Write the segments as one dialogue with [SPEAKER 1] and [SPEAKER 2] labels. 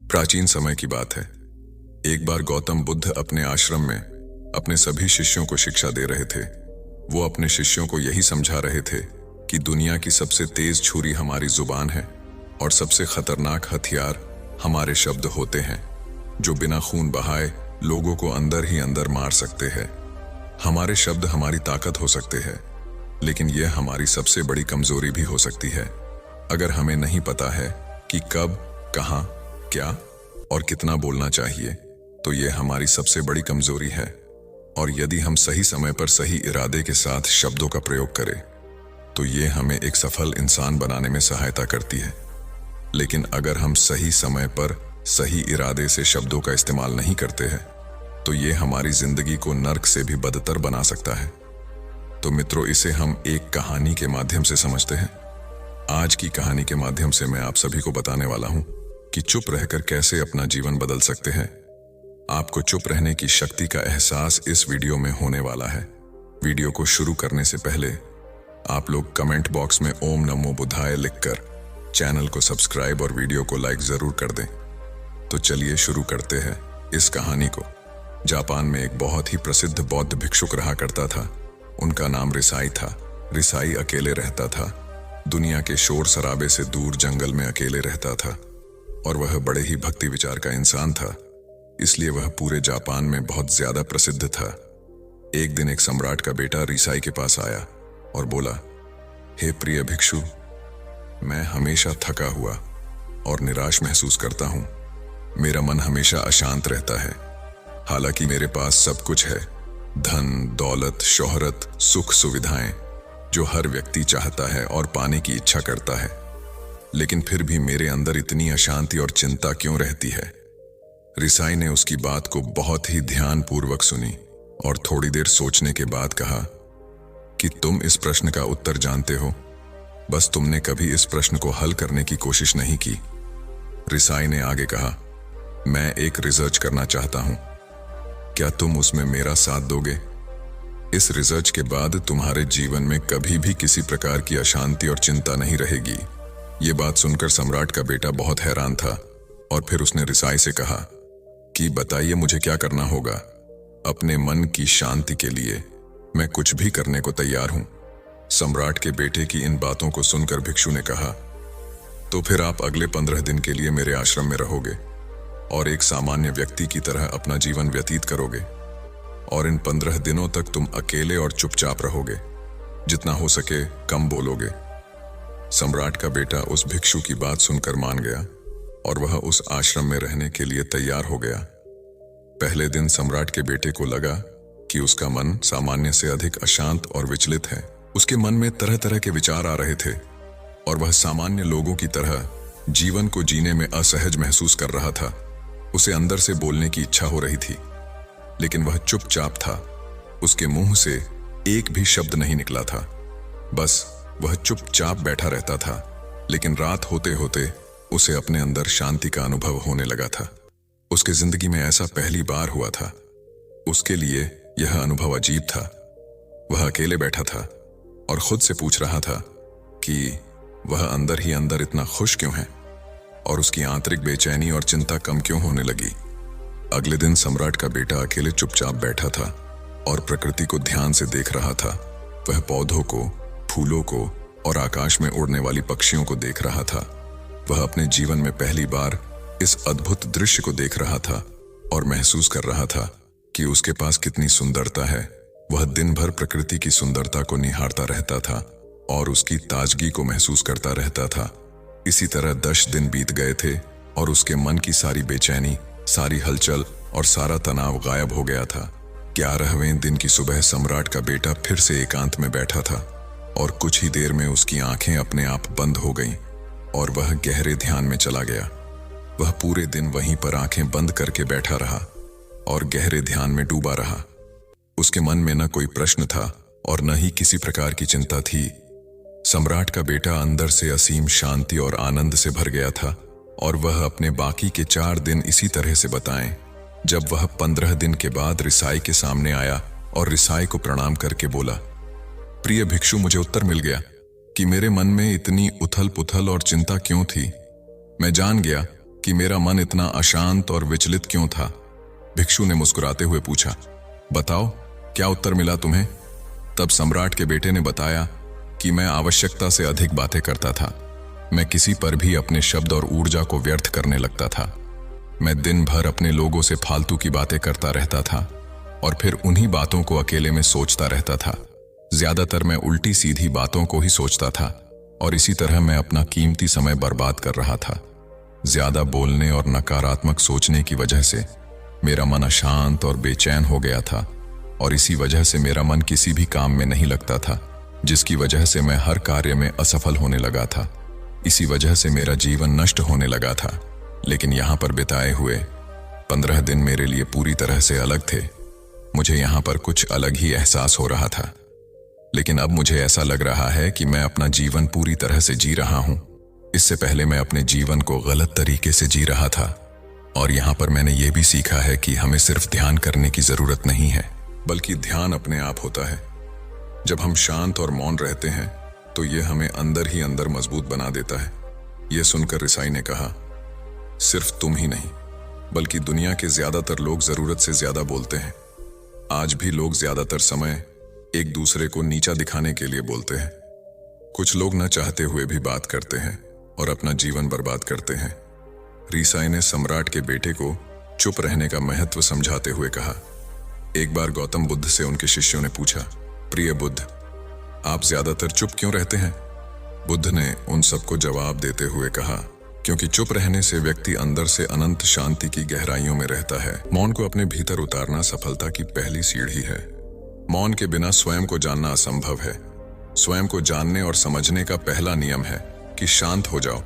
[SPEAKER 1] प्राचीन समय की बात है। एक बार गौतम बुद्ध अपने आश्रम में अपने सभी शिष्यों को शिक्षा दे रहे थे। वो अपने शिष्यों को यही समझा रहे थे कि दुनिया की सबसे तेज छुरी हमारी जुबान है और सबसे खतरनाक हथियार हमारे शब्द होते हैं, जो बिना खून बहाए लोगों को अंदर ही अंदर मार सकते हैं। हमारे शब्द हमारी ताकत हो सकते हैं, लेकिन यह हमारी सबसे बड़ी कमजोरी भी हो सकती है। अगर हमें नहीं पता है कि कब, कहां, क्या और कितना बोलना चाहिए, तो यह हमारी सबसे बड़ी कमजोरी है। और यदि हम सही समय पर सही इरादे के साथ शब्दों का प्रयोग करें, तो यह हमें एक सफल इंसान बनाने में सहायता करती है। लेकिन अगर हम सही समय पर सही इरादे से शब्दों का इस्तेमाल नहीं करते हैं, तो यह हमारी जिंदगी को नर्क से भी बदतर बना सकता है। तो मित्रों, इसे हम एक कहानी के माध्यम से समझते हैं। आज की कहानी के माध्यम से मैं आप सभी को बताने वाला हूं कि चुप रहकर कैसे अपना जीवन बदल सकते हैं। आपको चुप रहने की शक्ति का एहसास इस वीडियो में होने वाला है। वीडियो को शुरू करने से पहले आप लोग कमेंट बॉक्स में ओम नमो बुद्धाय लिखकर चैनल को सब्सक्राइब और वीडियो को लाइक जरूर कर दें। तो चलिए शुरू करते हैं इस कहानी को। जापान में एक बहुत ही प्रसिद्ध बौद्ध भिक्षुक रहा करता था। उनका नाम रिसाई था। रिसाई अकेले रहता था। दुनिया के शोर शराबे से दूर जंगल में अकेले रहता था और वह बड़े ही भक्ति विचार का इंसान था, इसलिए वह पूरे जापान में बहुत ज्यादा प्रसिद्ध था। एक दिन एक सम्राट का बेटा रिसाई के पास आया और बोला, हे प्रिय भिक्षु, मैं हमेशा थका हुआ और निराश महसूस करता हूं। मेरा मन हमेशा अशांत रहता है। हालांकि मेरे पास सब कुछ है, धन, दौलत, शोहरत, सुख, सुविधाएं, जो हर व्यक्ति चाहता है और पाने की इच्छा करता है, लेकिन फिर भी मेरे अंदर इतनी अशांति और चिंता क्यों रहती है। रिसाई ने उसकी बात को बहुत ही ध्यानपूर्वक सुनी और थोड़ी देर सोचने के बाद कहा कि तुम इस प्रश्न का उत्तर जानते हो, बस तुमने कभी इस प्रश्न को हल करने की कोशिश नहीं की। रिसाई ने आगे कहा, मैं एक रिसर्च करना चाहता हूं, क्या तुम उसमें मेरा साथ दोगे? इस रिसर्च के बाद तुम्हारे जीवन में कभी भी किसी प्रकार की अशांति और चिंता नहीं रहेगी। ये बात सुनकर सम्राट का बेटा बहुत हैरान था और फिर उसने रिसाई से कहा कि बताइए मुझे क्या करना होगा। अपने मन की शांति के लिए मैं कुछ भी करने को तैयार हूं। सम्राट के बेटे की इन बातों को सुनकर भिक्षु ने कहा, तो फिर आप अगले 15 दिन के लिए मेरे आश्रम में रहोगे और एक सामान्य व्यक्ति की तरह अपना जीवन व्यतीत करोगे, और इन 15 दिनों तक तुम अकेले और चुपचाप रहोगे। जितना हो सके कम बोलोगे। सम्राट का बेटा उस भिक्षु की बात सुनकर मान गया और वह उस आश्रम में रहने के लिए तैयार हो गया। पहले दिन सम्राट के बेटे को लगा कि उसका मन सामान्य से अधिक अशांत और विचलित है। उसके मन में तरह तरह के विचार आ रहे थे और वह सामान्य लोगों की तरह जीवन को जीने में असहज महसूस कर रहा था। उसे अंदर से बोलने की इच्छा हो रही थी, लेकिन वह चुपचाप था। उसके मुंह से एक भी शब्द नहीं निकला था, बस वह चुपचाप बैठा रहता था। लेकिन रात होते होते उसे अपने अंदर शांति का अनुभव होने लगा था। उसके जिंदगी में ऐसा पहली बार हुआ था। उसके लिए यह अनुभव अजीब था। वह अकेले बैठा था और खुद से पूछ रहा था कि वह अंदर ही अंदर इतना खुश क्यों है और उसकी आंतरिक बेचैनी और चिंता कम क्यों होने लगी। अगले दिन सम्राट का बेटा अकेले चुपचाप बैठा था और प्रकृति को ध्यान से देख रहा था। वह पौधों को, फूलों को और आकाश में उड़ने वाली पक्षियों को देख रहा था। वह अपने जीवन में पहली बार इस अद्भुत दृश्य को देख रहा था और महसूस कर रहा था कि उसके पास कितनी सुंदरता है। वह दिन भर प्रकृति की सुंदरता को निहारता रहता था और उसकी ताजगी को महसूस करता रहता था। इसी तरह 10 दिन बीत गए थे और उसके मन की सारी बेचैनी, सारी हलचल और सारा तनाव गायब हो गया था। 11वें दिन की सुबह सम्राट का बेटा फिर से एकांत में बैठा था और कुछ ही देर में उसकी आंखें अपने आप बंद हो गईं और वह गहरे ध्यान में चला गया। वह पूरे दिन वहीं पर आंखें बंद करके बैठा रहा और गहरे ध्यान में डूबा रहा। उसके मन में न कोई प्रश्न था और न ही किसी प्रकार की चिंता थी। सम्राट का बेटा अंदर से असीम शांति और आनंद से भर गया था और वह अपने बाकी के 4 दिन इसी तरह से बताएं। जब वह 15 दिन के बाद रिसाई के सामने आया और रिसाई को प्रणाम करके बोला, प्रिय भिक्षु, मुझे उत्तर मिल गया कि मेरे मन में इतनी उथल पुथल और चिंता क्यों थी। मैं जान गया कि मेरा मन इतना अशांत और विचलित क्यों था। भिक्षु ने मुस्कुराते हुए पूछा, बताओ, क्या उत्तर मिला तुम्हें? तब सम्राट के बेटे ने बताया कि मैं आवश्यकता से अधिक बातें करता था। मैं किसी पर भी अपने शब्द और ऊर्जा को व्यर्थ करने लगता था। मैं दिन भर अपने लोगों से फालतू की बातें करता रहता था और फिर उन्हीं बातों को अकेले में सोचता रहता था। ज्यादातर मैं उल्टी सीधी बातों को ही सोचता था और इसी तरह मैं अपना कीमती समय बर्बाद कर रहा था। ज्यादा बोलने और नकारात्मक सोचने की वजह से मेरा मन अशांत और बेचैन हो गया था और इसी वजह से मेरा मन किसी भी काम में नहीं लगता था, जिसकी वजह से मैं हर कार्य में असफल होने लगा था। इसी वजह से मेरा जीवन नष्ट होने लगा था। लेकिन यहाँ पर बिताए हुए 15 दिन मेरे लिए पूरी तरह से अलग थे। मुझे यहाँ पर कुछ अलग ही एहसास हो रहा था। लेकिन अब मुझे ऐसा लग रहा है कि मैं अपना जीवन पूरी तरह से जी रहा हूँ। इससे पहले मैं अपने जीवन को गलत तरीके से जी रहा था और यहाँ पर मैंने ये भी सीखा है कि हमें सिर्फ ध्यान करने की जरूरत नहीं है, बल्कि ध्यान अपने आप होता है। जब हम शांत और मौन रहते हैं तो ये हमें अंदर ही अंदर मजबूत बना देता है। यह सुनकर रिसाई ने कहा, सिर्फ तुम ही नहीं बल्कि दुनिया के ज्यादातर लोग जरूरत से ज्यादा बोलते हैं। आज भी लोग ज्यादातर समय एक दूसरे को नीचा दिखाने के लिए बोलते हैं। कुछ लोग न चाहते हुए भी बात करते हैं और अपना जीवन बर्बाद करते हैं। रिसाई ने सम्राट के बेटे को चुप रहने का महत्व समझाते हुए कहा। एक बार गौतम बुद्ध से उनके शिष्यों ने पूछा, प्रिय बुद्ध, आप ज्यादातर चुप क्यों रहते हैं? बुद्ध ने उन सबको जवाब देते हुए कहा, क्योंकि चुप रहने से व्यक्ति अंदर से अनंत शांति की गहराइयों में रहता है। मौन को अपने भीतर उतारना सफलता की पहली सीढ़ी है। मौन के बिना स्वयं को जानना असंभव है। स्वयं को जानने और समझने का पहला नियम है कि शांत हो जाओ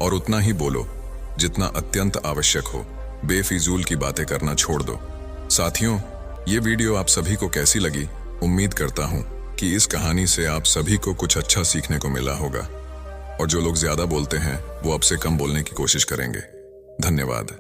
[SPEAKER 1] और उतना ही बोलो जितना अत्यंत आवश्यक हो। बेफिजूल की बातें करना छोड़ दो। साथियों, ये वीडियो आप सभी को कैसी लगी? उम्मीद करता हूँ कि इस कहानी से आप सभी को कुछ अच्छा सीखने को मिला होगा और जो लोग ज्यादा बोलते हैं वो अब से कम बोलने की कोशिश करेंगे। धन्यवाद।